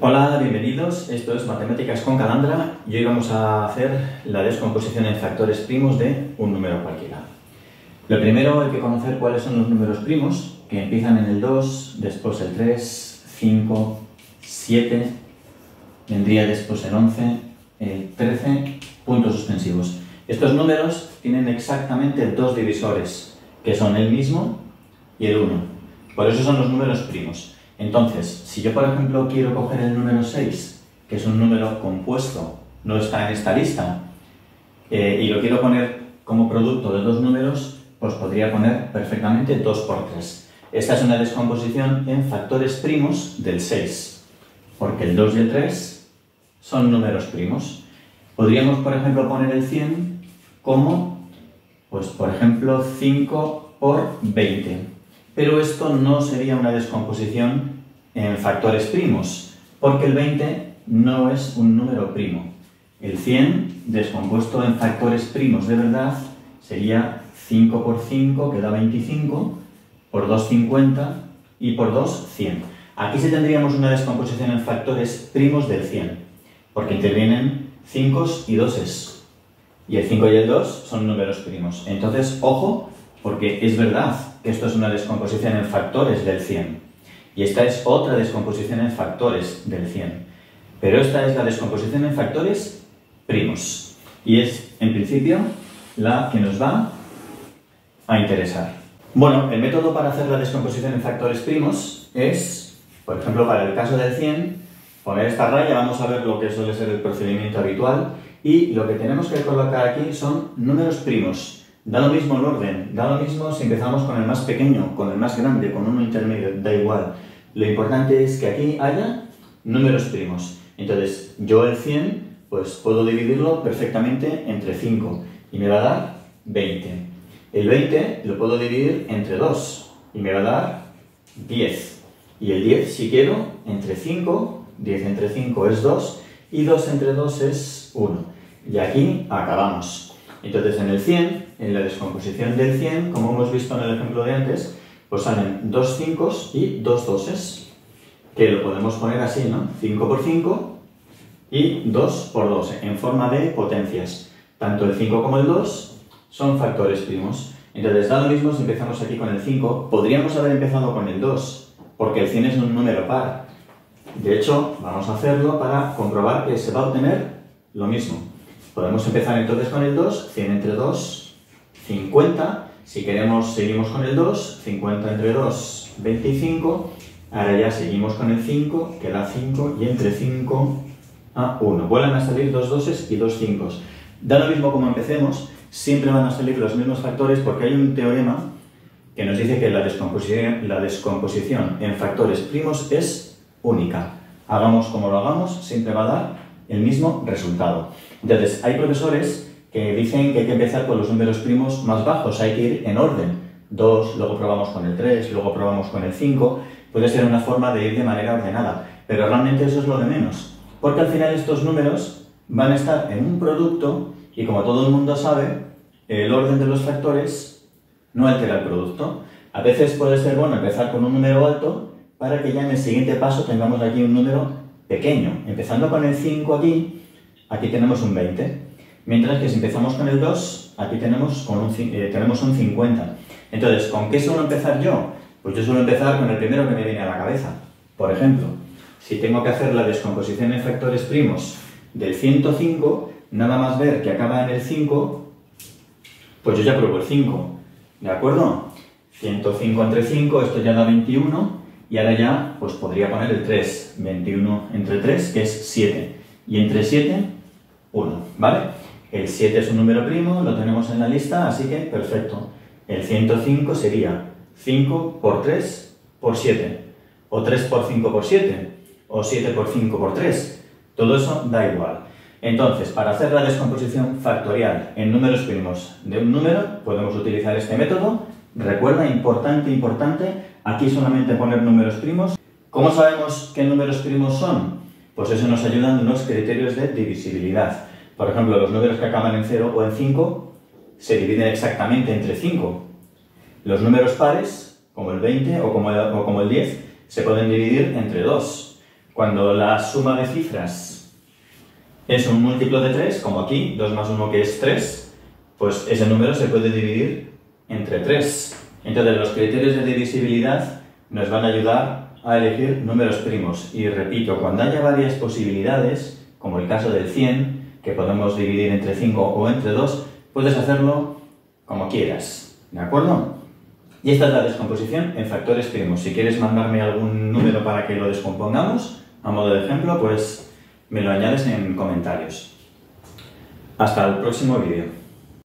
Hola, bienvenidos. Esto es Matemáticas con Calandra y hoy vamos a hacer la descomposición en factores primos de un número cualquiera. Lo primero hay que conocer cuáles son los números primos, que empiezan en el 2, después el 3, 5, 7, vendría después el 11, el 13, puntos suspensivos. Estos números tienen exactamente dos divisores, que son el mismo y el 1. Por eso son los números primos. Entonces, si yo por ejemplo quiero coger el número 6, que es un número compuesto, no está en esta lista, y lo quiero poner como producto de dos números, pues podría poner perfectamente 2 por 3. Esta es una descomposición en factores primos del 6, porque el 2 y el 3 son números primos. Podríamos, por ejemplo, poner el 100 como, pues por ejemplo, 5 por 20. Pero esto no sería una descomposición en factores primos, porque el 20 no es un número primo. El 100, descompuesto en factores primos de verdad, sería 5 por 5, que da 25, por 2, 50, y por 2, 100. Aquí sí tendríamos una descomposición en factores primos del 100, porque intervienen 5 y 2. Y el 5 y el 2 son números primos. Entonces, ojo, porque es verdad que esto es una descomposición en factores del 100 y esta es otra descomposición en factores del 100, pero esta es la descomposición en factores primos y es en principio la que nos va a interesar. Bueno, el método para hacer la descomposición en factores primos es, por ejemplo, para el caso del 100, poner esta raya, vamos a ver lo que suele ser el procedimiento habitual, y lo que tenemos que colocar aquí son números primos. Da lo mismo el orden, da lo mismo si empezamos con el más pequeño, con el más grande, con uno intermedio, da igual. Lo importante es que aquí haya números primos. Entonces, yo el 100, pues puedo dividirlo perfectamente entre 5 y me va a dar 20. El 20 lo puedo dividir entre 2 y me va a dar 10. Y el 10, si quiero, entre 5, 10 entre 5 es 2 y 2 entre 2 es 1. Y aquí acabamos. Entonces, en el 100, en la descomposición del 100, como hemos visto en el ejemplo de antes, pues salen 2 5 y 2 2, que lo podemos poner así, ¿no? 5 por 5 y 2 por 2, en forma de potencias. Tanto el 5 como el 2 son factores primos. Entonces, da lo mismo si empezamos aquí con el 5. Podríamos haber empezado con el 2, porque el 100 es un número par. De hecho, vamos a hacerlo para comprobar que se va a obtener lo mismo. Podemos empezar entonces con el 2, 100 entre 2, 50. Si queremos, seguimos con el 2, 50 entre 2, 25. Ahora ya seguimos con el 5, que da 5, y entre 5 a 1. Vuelven a salir 2 2 y 2 5. Da lo mismo como empecemos, siempre van a salir los mismos factores porque hay un teorema que nos dice que la descomposición en factores primos es única. Hagamos como lo hagamos, siempre va a dar el mismo resultado. Entonces, hay profesores que dicen que hay que empezar con los números primos más bajos, hay que ir en orden. 2, luego probamos con el 3, luego probamos con el 5. Puede ser una forma de ir de manera ordenada, pero realmente eso es lo de menos. Porque al final estos números van a estar en un producto y, como todo el mundo sabe, el orden de los factores no altera el producto. A veces puede ser bueno empezar con un número alto para que ya en el siguiente paso tengamos aquí un número pequeño. Empezando con el 5 aquí tenemos un 20. Mientras que si empezamos con el 2, aquí tenemos un 50. Entonces, ¿con qué suelo empezar yo? Pues yo suelo empezar con el primero que me viene a la cabeza. Por ejemplo, si tengo que hacer la descomposición en factores primos del 105, nada más ver que acaba en el 5, pues yo ya pruebo el 5. ¿De acuerdo? 105 entre 5, esto ya da 21. Y ahora ya, pues podría poner el 3. 21 entre 3, que es 7. Y entre 7, 1. ¿Vale? El 7 es un número primo, lo tenemos en la lista, así que perfecto. El 105 sería 5 por 3 por 7. O 3 por 5 por 7. O 7 por 5 por 3. Todo eso da igual. Entonces, para hacer la descomposición factorial en números primos de un número, podemos utilizar este método. Recuerda, importante, aquí solamente poner números primos. ¿Cómo sabemos qué números primos son? Pues eso nos ayudan los criterios de divisibilidad. Por ejemplo, los números que acaban en 0 o en 5 se dividen exactamente entre 5. Los números pares, como el 20 o como el 10, se pueden dividir entre 2. Cuando la suma de cifras es un múltiplo de 3, como aquí, 2 más 1 que es 3, pues ese número se puede dividir entre 3. Entonces los criterios de divisibilidad nos van a ayudar a elegir números primos. Y repito, cuando haya varias posibilidades, como el caso del 100, que podemos dividir entre 5 o entre 2, puedes hacerlo como quieras, ¿de acuerdo? Y esta es la descomposición en factores primos. Si quieres mandarme algún número para que lo descompongamos, a modo de ejemplo, pues me lo añades en comentarios. Hasta el próximo vídeo.